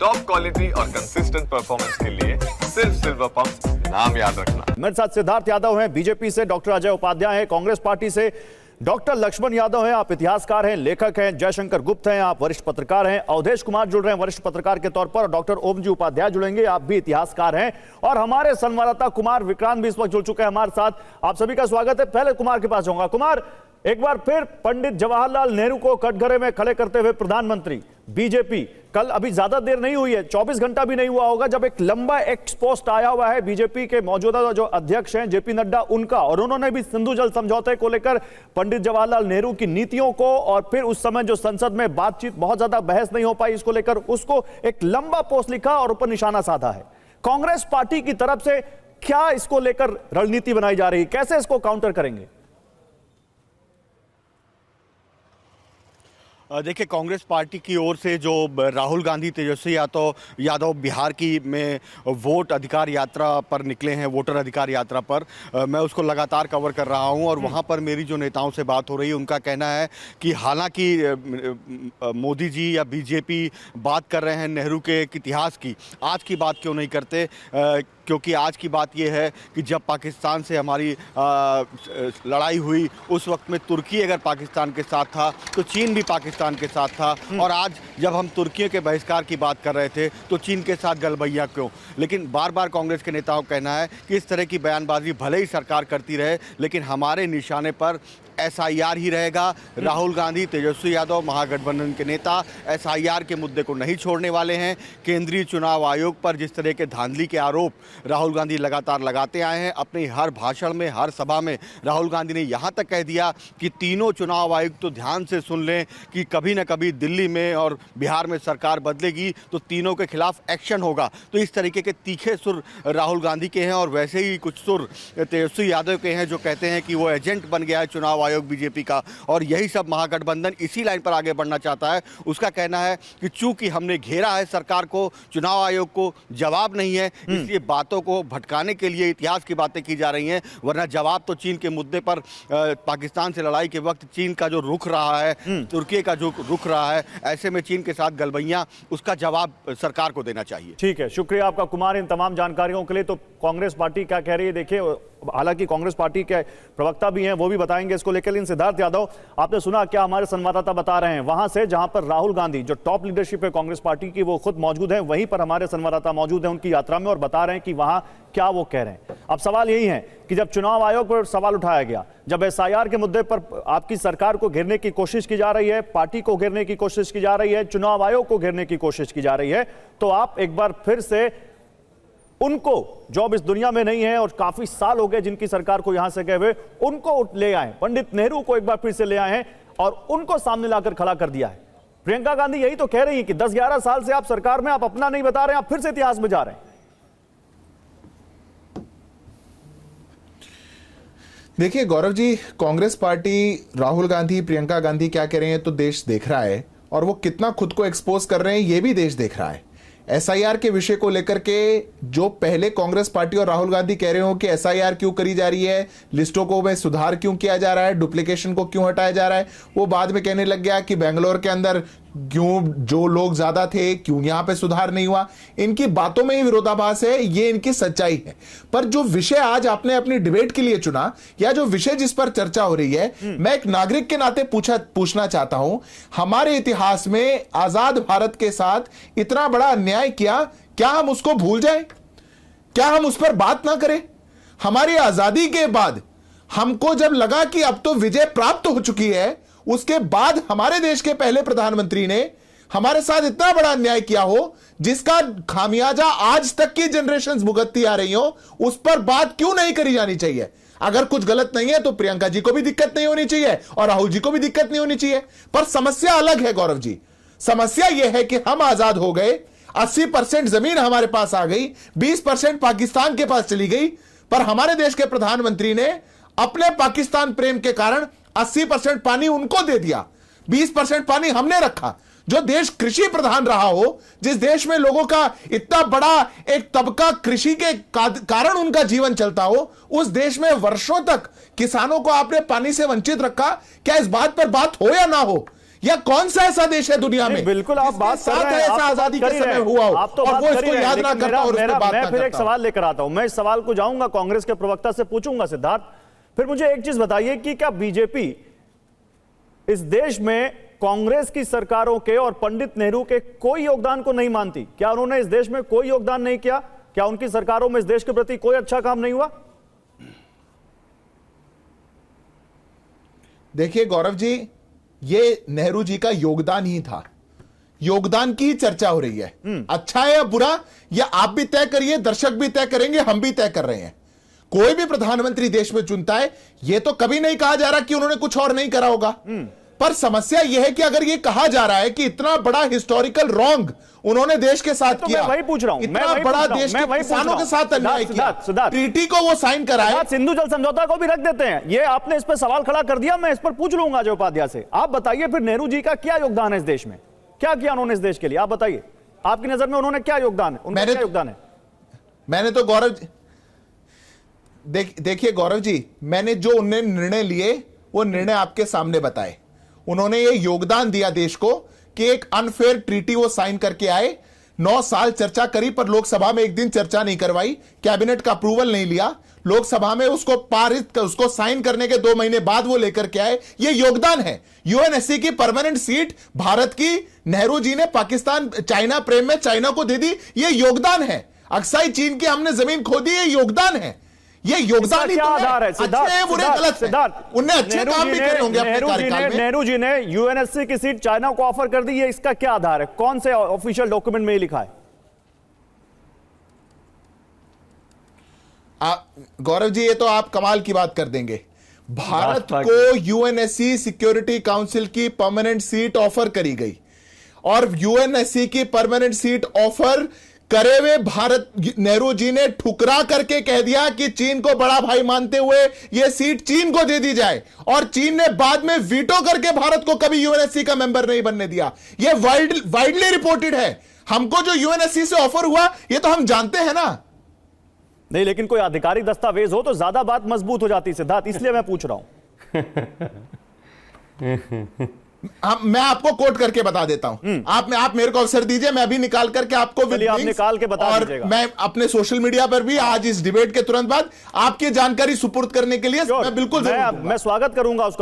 Top quality और consistent performance के लिए सिर्फ सिल्वर पंप नाम याद रखना। मेरे साथ सिद्धार्थ यादव हैं, बीजेपी से डॉक्टर अजय उपाध्याय हैं, कांग्रेस पार्टी से डॉक्टर लक्ष्मण यादव हैं, आप इतिहासकार हैं, लेखक हैं, जयशंकर गुप्त हैं, आप वरिष्ठ पत्रकार हैं, अवधेश कुमार जुड़ रहे हैं वरिष्ठ पत्रकार के तौर पर, और डॉक्टर ओम जी उपाध्याय जुड़ेंगे, आप भी इतिहासकार हैं, और हमारे संवाददाता कुमार विक्रांत भी इस वक्त जुड़ चुके हैं हमारे साथ। आप सभी का स्वागत है। पहले कुमार के पास जाऊंगा। कुमार, एक बार फिर पंडित जवाहरलाल नेहरू को कटघरे में खड़े करते हुए प्रधानमंत्री बीजेपी, कल अभी ज्यादा देर नहीं हुई है, 24 घंटा भी नहीं हुआ होगा, जब एक लंबा एक्स पोस्ट आया हुआ है बीजेपी के मौजूदा जो अध्यक्ष हैं जेपी नड्डा उनका, और उन्होंने भी सिंधु जल समझौते को लेकर पंडित जवाहरलाल नेहरू की नीतियों को, और फिर उस समय जो संसद में बातचीत बहुत ज्यादा बहस नहीं हो पाई इसको लेकर, उसको एक लंबा पोस्ट लिखा और ऊपर निशाना साधा है। कांग्रेस पार्टी की तरफ से क्या इसको लेकर रणनीति बनाई जा रही है, कैसे इसको काउंटर करेंगे? देखिए, कांग्रेस पार्टी की ओर से जो राहुल गांधी तेजस्वी यादव बिहार की में वोट अधिकार यात्रा पर निकले हैं, वोटर अधिकार यात्रा पर, मैं उसको लगातार कवर कर रहा हूं, और वहां पर मेरी जो नेताओं से बात हो रही है उनका कहना है कि हालांकि मोदी जी या बीजेपी बात कर रहे हैं नेहरू के इतिहास की, आज की बात क्यों नहीं करते, क्योंकि आज की बात यह है कि जब पाकिस्तान से हमारी लड़ाई हुई उस वक्त में तुर्की अगर पाकिस्तान के साथ था तो चीन भी पाकिस्तान के साथ था, और आज जब हम तुर्की के बहिष्कार की बात कर रहे थे तो चीन के साथ गलबैया क्यों। लेकिन बार बार कांग्रेस के नेताओं का कहना है कि इस तरह की बयानबाजी भले ही सरकार करती रहे, लेकिन हमारे निशाने पर SIR ही रहेगा। राहुल गांधी, तेजस्वी यादव, महागठबंधन के नेता SIR के मुद्दे को नहीं छोड़ने वाले हैं। केंद्रीय चुनाव आयोग पर जिस तरह के धांधली के आरोप राहुल गांधी लगातार लगाते आए हैं, अपने हर भाषण में, हर सभा में राहुल गांधी ने यहां तक कह दिया कि तीनों चुनाव आयुक्त तो ध्यान से सुन लें कि कभी न कभी दिल्ली में और बिहार में सरकार बदलेगी तो तीनों के खिलाफ एक्शन होगा। तो इस तरीके के तीखे सुर राहुल गांधी के हैं, और वैसे ही कुछ सुर तेजस्वी यादव के हैं जो कहते हैं कि वो एजेंट बन गया है चुनाव आयोग बीजेपी का, और यही सब महागठबंधन इसी लाइन पर आगे बढ़ना चाहता है। उसका कहना है कि चूंकि हमने घेरा है सरकार को, चुनाव आयोग को, जवाब नहीं है, इसलिए बातों को भटकाने के लिए इतिहास की बातें की जा रही हैं, वरना जवाब तो चीन के मुद्दे पर, पाकिस्तान से लड़ाई के वक्त चीन का जो रुख रहा है, तुर्की का जो रुख रहा है, ऐसे में चीन के साथ गलबैया, उसका जवाब सरकार को देना चाहिए। ठीक है, शुक्रिया आपका कुमार इन तमाम जानकारियों के लिए। तो कांग्रेस पार्टी क्या कह रही है देखिए, हालांकि कांग्रेस पार्टी के प्रवक्ता भी हैं, वो भी बताएंगे इसको लेकर। लेकिन सिद्धार्थ यादव, आपने सुना क्या हमारे संवाददाता बता रहे हैं वहां से, जहां पर राहुल गांधी जो टॉप लीडरशिप है कांग्रेस पार्टी की वो खुद मौजूद है, वहीं पर हमारे संवाददाता मौजूद हैं उनकी यात्रा में, और बता रहे हैं कि वहां क्या वो कह रहे हैं। अब सवाल यही है कि जब चुनाव आयोग पर सवाल उठाया गया, जब SIR के मुद्दे पर आपकी सरकार को घेरने की कोशिश की जा रही है, पार्टी को घेरने की कोशिश की जा रही है, चुनाव आयोग को घेरने की कोशिश की जा रही है, तो आप एक बार फिर से उनको, जो अब इस दुनिया में नहीं है और काफी साल हो गए जिनकी सरकार को यहां से गए हुए, उनको ले आए, पंडित नेहरू को एक बार फिर से ले आए हैं और उनको सामने लाकर खड़ा कर दिया है। प्रियंका गांधी यही तो कह रही है कि 10-11 साल से आप सरकार में, आप अपना नहीं बता रहे हैं, आप फिर से इतिहास में जा रहे हैं। देखिए गौरव जी, कांग्रेस पार्टी, राहुल गांधी, प्रियंका गांधी क्या कह रहे हैं तो देश देख रहा है, और वो कितना खुद को एक्सपोज कर रहे हैं ये भी देश देख रहा है। SIR के विषय को लेकर के जो पहले कांग्रेस पार्टी और राहुल गांधी कह रहे हो कि SIR क्यों करी जा रही है, लिस्टों को में सुधार क्यों किया जा रहा है, डुप्लीकेशन को क्यों हटाया जा रहा है, वो बाद में कहने लग गया कि बेंगलोर के अंदर क्यों जो लोग ज्यादा थे, क्यों यहां पे सुधार नहीं हुआ। इनकी बातों में ही विरोधाभास है, ये इनकी सच्चाई है। पर जो विषय आज आपने अपनी डिबेट के लिए चुना, या जो विषय जिस पर चर्चा हो रही है, मैं एक नागरिक के नाते पूछना चाहता हूं, हमारे इतिहास में आजाद भारत के साथ इतना बड़ा अन्याय किया, क्या हम उसको भूल जाएं? क्या हम उस पर बात ना करें? हमारी आजादी के बाद हमको जब लगा कि अब तो विजय प्राप्त हो चुकी है, उसके बाद हमारे देश के पहले प्रधानमंत्री ने हमारे साथ इतना बड़ा अन्याय किया हो, जिसका खामियाजा आज तक की जनरेशंस भुगतती आ रही हो, उस पर बात क्यों नहीं करी जानी चाहिए? अगर कुछ गलत नहीं है तो प्रियंका जी को भी दिक्कत नहीं होनी चाहिए और राहुल जी को भी दिक्कत नहीं होनी चाहिए। पर समस्या अलग है गौरव जी। समस्या यह है कि हम आजाद हो गए, 80% जमीन हमारे पास आ गई, 20% पाकिस्तान के पास चली गई, पर हमारे देश के प्रधानमंत्री ने अपने पाकिस्तान प्रेम के कारण 80% पानी उनको दे दिया, 20% पानी हमने रखा। जो देश कृषि प्रधान रहा हो, जिस देश में लोगों का इतना बड़ा एक तबका कृषि के कारण उनका जीवन चलता हो, उस देश में वर्षों तक किसानों को आपने पानी से वंचित रखा। क्या इस बात पर बात हो या ना हो या कौन सा ऐसा देश है दुनिया में बिल्कुल आप बात कर रहे हैं, ऐसा आजादी के समय हुआ हो आप तो और बात वो कर इसको ही रहे हैं, याद ना लेकिन करता और उस पे बात मैं ना फिर एक करता। सवाल लेकर आता हूं। मैं इस सवाल को जाऊंगा कांग्रेस के प्रवक्ता से पूछूंगा सिद्धार्थ। फिर मुझे एक चीज बताइए कि क्या बीजेपी इस देश में कांग्रेस की सरकारों के और पंडित नेहरू के कोई योगदान को नहीं मानती? क्या उन्होंने इस देश में कोई योगदान नहीं किया? क्या उनकी सरकारों में इस देश के प्रति कोई अच्छा काम नहीं हुआ? देखिए गौरव जी, ये नेहरू जी का योगदान ही था, योगदान की ही चर्चा हो रही है। अच्छा है या बुरा, या आप भी तय करिए, दर्शक भी तय करेंगे, हम भी तय कर रहे हैं। कोई भी प्रधानमंत्री देश में चुनता है, यह तो कभी नहीं कहा जा रहा कि उन्होंने कुछ और नहीं करा होगा, पर समस्या यह है कि अगर यह कहा जा रहा है कि इतना बड़ा हिस्टोरिकल रॉन्ग उन्होंने देश के साथ तो किया, मैं वही पूछ रहा हूं, इतना बड़ा देश के किसानों के साथ अन्याय किया, ट्रीटी को वो साइन कराया। सिंधु जल समझौता को भी रख देते हैं, ये आपने इस पर सवाल खड़ा कर दिया, मैं इस पर पूछ लूंगा अजय उपाध्याय से। आप बताइए फिर नेहरू जी का क्या योगदान है इस देश में? क्या किया उन्होंने इस देश के लिए? आप बताइए, आपकी नजर में उन्होंने क्या योगदान है? उनका क्या योगदान है? मैंने तो गौरव देखिए गौरव जी, मैंने जो उन्हें निर्णय लिए वो निर्णय आपके सामने बताए। उन्होंने ये योगदान दिया देश को कि एक अनफेयर ट्रीटी वो साइन करके आए, 9 साल चर्चा करी पर लोकसभा में एक दिन चर्चा नहीं करवाई, कैबिनेट का अप्रूवल नहीं लिया, लोकसभा में उसको पारित उसको साइन करने के 2 महीने बाद वो लेकर के आए। ये योगदान है। यूएनएससी की परमानेंट सीट भारत की नेहरू जी ने पाकिस्तान चाइना प्रेम में चाइना को दे दी, ये योगदान है। अक्साई चीन की हमने जमीन खो दी, ये योगदान है। ये योगदान ही तो आधार है अच्छे बुरे गलत है। उन्हें अच्छे काम भी करे होंगे अपने कार्यकाल में। नेहरू जी ने यूएनएससी की सीट चाइना को ऑफर कर दी, ये इसका क्या आधार है? कौन से ऑफिशियल डॉक्यूमेंट में ये लिखा है? गौरव जी, ये तो आप कमाल की बात कर देंगे। भारत को यूएनएससी सिक्योरिटी काउंसिल की परमानेंट सीट ऑफर करी गई और यूएनएससी की परमानेंट सीट ऑफर करे हुए भारत नेहरू जी ने ठुकरा करके कह दिया कि चीन को बड़ा भाई मानते हुए यह सीट चीन को दे दी जाए, और चीन ने बाद में वीटो करके भारत को कभी यूएनएससी का मेंबर नहीं बनने दिया। यह वाइडली रिपोर्टेड है। हमको जो यूएनएससी से ऑफर हुआ यह तो हम जानते हैं ना। नहीं, लेकिन कोई आधिकारिक दस्तावेज हो तो ज्यादा बात मजबूत हो जाती सिद्धार्थ, इसलिए मैं पूछ रहा हूं। मैं आपको कोट करके बता देता हूं। आप मेरे को अवसर दीजिए, मैं अभी निकाल करके आपको आप निकाल के बता दीजिएगा। मैं अपने सोशल मीडिया पर भी आज इस डिबेट के तुरंत बाद आपकी जानकारी सुपुर्द करने के लिए मैं बिल्कुल मैं स्वागत करूंगा उसका।